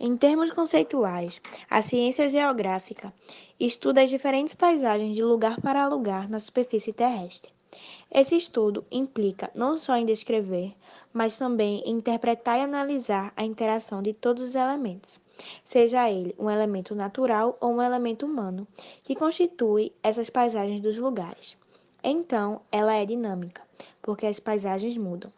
Em termos conceituais, a ciência geográfica estuda as diferentes paisagens de lugar para lugar na superfície terrestre. Esse estudo implica não só em descrever, mas também em interpretar e analisar a interação de todos os elementos, seja ele um elemento natural ou um elemento humano, que constitui essas paisagens dos lugares. Então, ela é dinâmica, porque as paisagens mudam.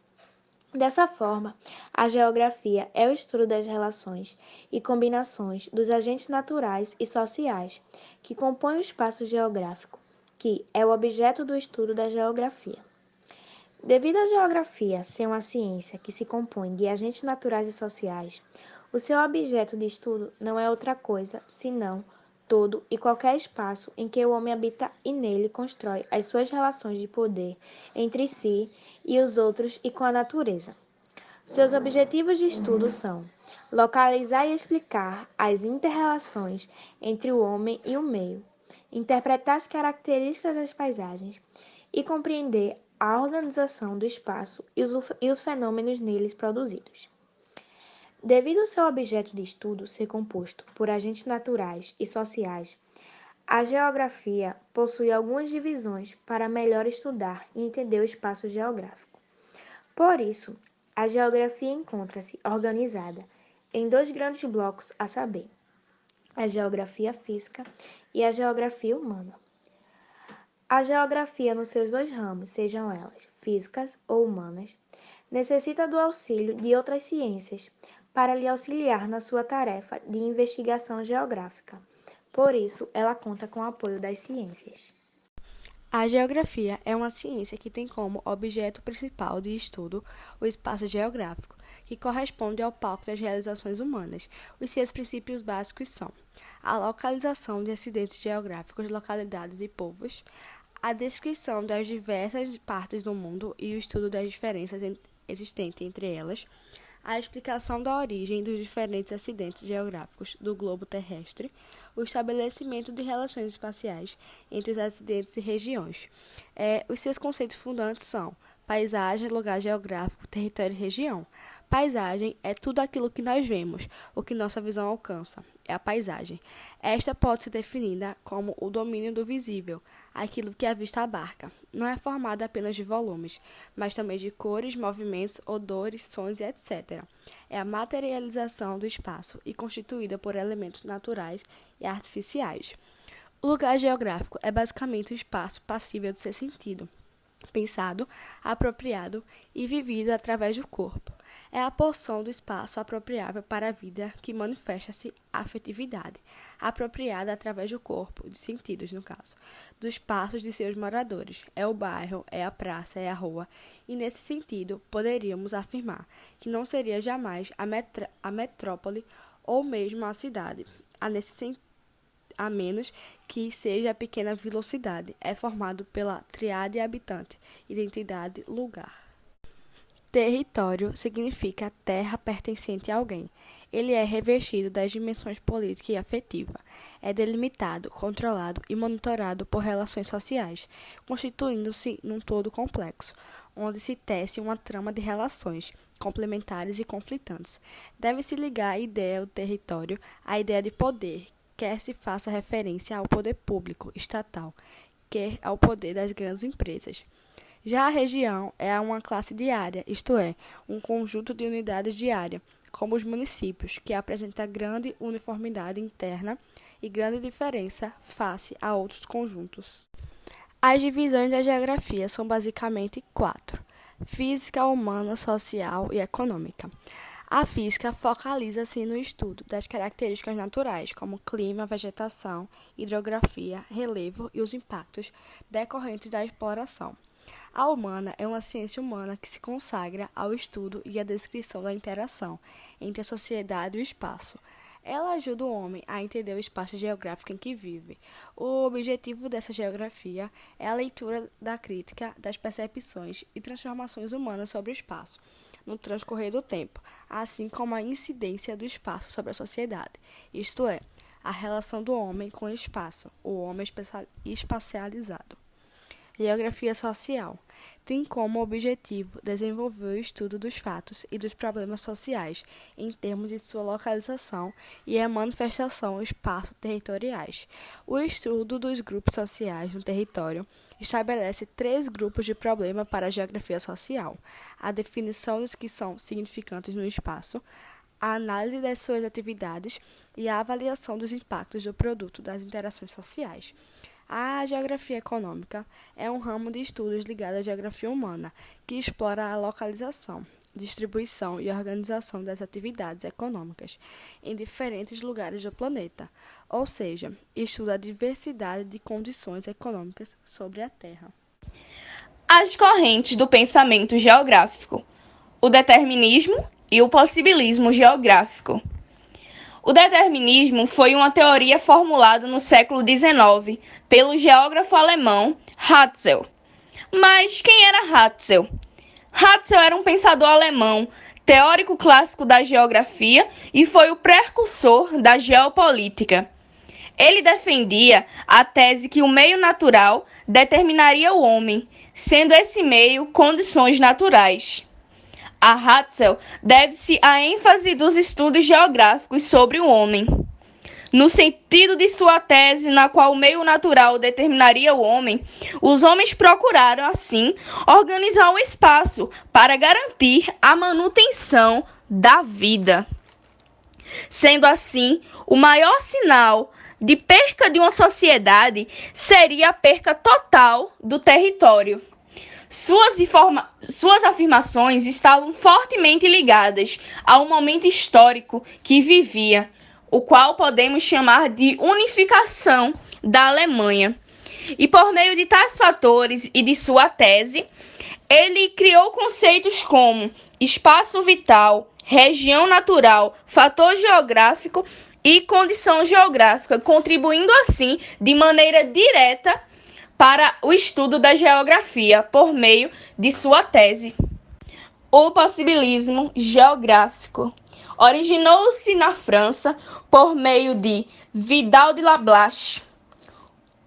Dessa forma, a geografia é o estudo das relações e combinações dos agentes naturais e sociais que compõem o espaço geográfico, que é o objeto do estudo da geografia. Devido à geografia ser uma ciência que se compõe de agentes naturais e sociais, o seu objeto de estudo não é outra coisa senão todo e qualquer espaço em que o homem habita e nele constrói as suas relações de poder entre si e os outros e com a natureza. Seus objetivos de estudo são localizar e explicar as interrelações entre o homem e o meio, interpretar as características das paisagens e compreender a organização do espaço e os fenômenos neles produzidos. Devido ao seu objeto de estudo ser composto por agentes naturais e sociais, a geografia possui algumas divisões para melhor estudar e entender o espaço geográfico. Por isso, a geografia encontra-se organizada em dois grandes blocos, a saber, a geografia física e a geografia humana. A geografia, nos seus dois ramos, sejam elas físicas ou humanas, necessita do auxílio de outras ciências para lhe auxiliar na sua tarefa de investigação geográfica. Por isso, ela conta com o apoio das ciências. A geografia é uma ciência que tem como objeto principal de estudo o espaço geográfico, que corresponde ao palco das realizações humanas. Os seus princípios básicos são a localização de acidentes geográficos, localidades e povos, a descrição das diversas partes do mundo e o estudo das diferenças existentes entre elas, a explicação da origem dos diferentes acidentes geográficos do globo terrestre, o estabelecimento de relações espaciais entre os acidentes e regiões. Os seus conceitos fundantes são paisagem, lugar geográfico, território e região. Paisagem é tudo aquilo que nós vemos, o que nossa visão alcança. É a paisagem. Esta pode ser definida como o domínio do visível, aquilo que a vista abarca. Não é formada apenas de volumes, mas também de cores, movimentos, odores, sons e etc. É a materialização do espaço e constituída por elementos naturais e artificiais. O lugar geográfico é basicamente o espaço passível de ser sentido, pensado, apropriado e vivido através do corpo. É a porção do espaço apropriável para a vida que manifesta-se a afetividade, apropriada através do corpo, de sentidos no caso, dos passos de seus moradores. É o bairro, é a praça, é a rua, e nesse sentido poderíamos afirmar que não seria jamais a metrópole ou mesmo a cidade, a menos que seja a pequena velocidade, é formado pela tríade habitante, identidade, lugar. Território significa terra pertencente a alguém. Ele é revestido das dimensões política e afetiva. É delimitado, controlado e monitorado por relações sociais, constituindo-se num todo complexo, onde se tece uma trama de relações complementares e conflitantes. Deve-se ligar a ideia do território à ideia de poder, quer se faça referência ao poder público, estatal, quer ao poder das grandes empresas. Já a região é uma classe de área, isto é, um conjunto de unidades de área, como os municípios, que apresenta grande uniformidade interna e grande diferença face a outros conjuntos. As divisões da geografia são basicamente quatro: física, humana, social e econômica. A física focaliza-se no estudo das características naturais, como clima, vegetação, hidrografia, relevo e os impactos decorrentes da exploração. A humana é uma ciência humana que se consagra ao estudo e à descrição da interação entre a sociedade e o espaço. Ela ajuda o homem a entender o espaço geográfico em que vive. O objetivo dessa geografia é a leitura da crítica das percepções e transformações humanas sobre o espaço, no transcorrer do tempo, assim como a incidência do espaço sobre a sociedade, isto é, a relação do homem com o espaço, o homem espacializado. Geografia social tem como objetivo desenvolver o estudo dos fatos e dos problemas sociais em termos de sua localização e a manifestação espaço-territoriais. O estudo dos grupos sociais no território estabelece 3 grupos de problema para a geografia social: a definição dos que são significantes no espaço, a análise das suas atividades e a avaliação dos impactos do produto das interações sociais. A geografia econômica é um ramo de estudos ligado à geografia humana, que explora a localização, distribuição e organização das atividades econômicas em diferentes lugares do planeta, ou seja, estuda a diversidade de condições econômicas sobre a Terra. As correntes do pensamento geográfico, o determinismo e o possibilismo geográfico. O determinismo foi uma teoria formulada no século XIX pelo geógrafo alemão Ratzel. Mas quem era Ratzel? Ratzel era um pensador alemão, teórico clássico da geografia e foi o precursor da geopolítica. Ele defendia a tese que o meio natural determinaria o homem, sendo esse meio condições naturais. A Ratzel deve-se à ênfase dos estudos geográficos sobre o homem. No sentido de sua tese, na qual o meio natural determinaria o homem, os homens procuraram, assim, organizar o espaço para garantir a manutenção da vida. Sendo assim, o maior sinal de perca de uma sociedade seria a perca total do território. Suas afirmações estavam fortemente ligadas ao momento histórico que vivia, o qual podemos chamar de unificação da Alemanha. E por meio de tais fatores e de sua tese, ele criou conceitos como espaço vital, região natural, fator geográfico e condição geográfica, contribuindo assim de maneira direta para o estudo da geografia por meio de sua tese. O possibilismo geográfico originou-se na França por meio de Vidal de Lablache.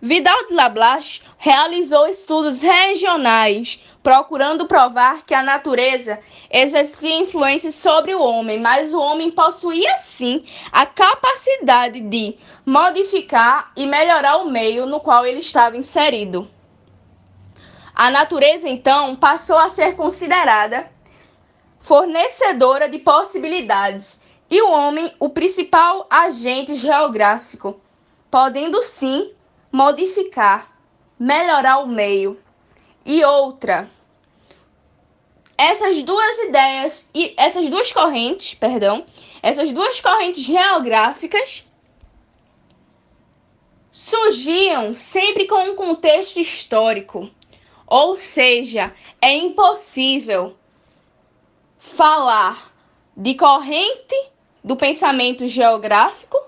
Vidal de Lablache realizou estudos regionais, procurando provar que a natureza exercia influência sobre o homem, mas o homem possuía sim a capacidade de modificar e melhorar o meio no qual ele estava inserido. A natureza, então, passou a ser considerada fornecedora de possibilidades e o homem o principal agente geográfico, podendo sim modificar, melhorar o meio. E outra, essas duas correntes geográficas surgiam sempre com um contexto histórico, ou seja, é impossível falar de corrente do pensamento geográfico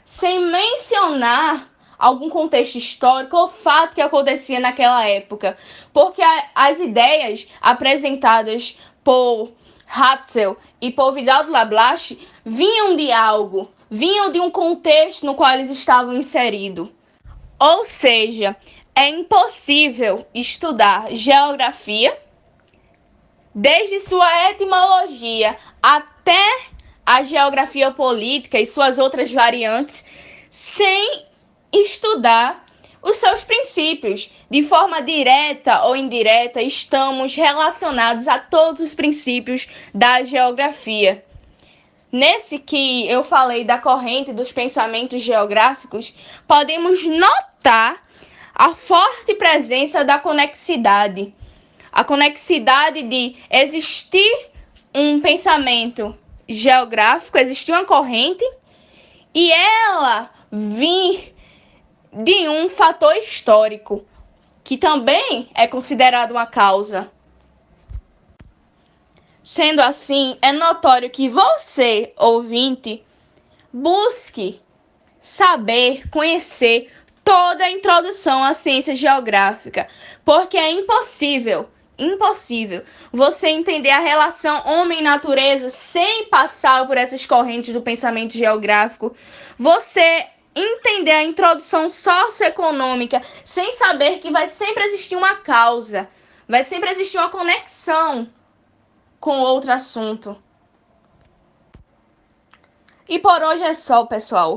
sem mencionar algum contexto histórico ou fato que acontecia naquela época, porque as ideias apresentadas por Ratzel e por Vidal de Lablache vinham de um contexto no qual eles estavam inseridos. Ou seja, é impossível estudar geografia, desde sua etimologia até a geografia política e suas outras variantes, sem estudar os seus princípios. De forma direta ou indireta, estamos relacionados a todos os princípios da geografia. Nesse que eu falei da corrente dos pensamentos geográficos, podemos notar a forte presença da conexidade. A conexidade de existir um pensamento geográfico, existir uma corrente, e ela vir de um fator histórico, que também é considerado uma causa. Sendo assim, é notório que você, ouvinte, busque saber, conhecer toda a introdução à ciência geográfica, porque é impossível você entender a relação homem-natureza sem passar por essas correntes do pensamento geográfico, você entender a introdução socioeconômica sem saber que vai sempre existir uma causa, Vai sempre existir uma conexão com outro assunto. E por hoje é só, pessoal.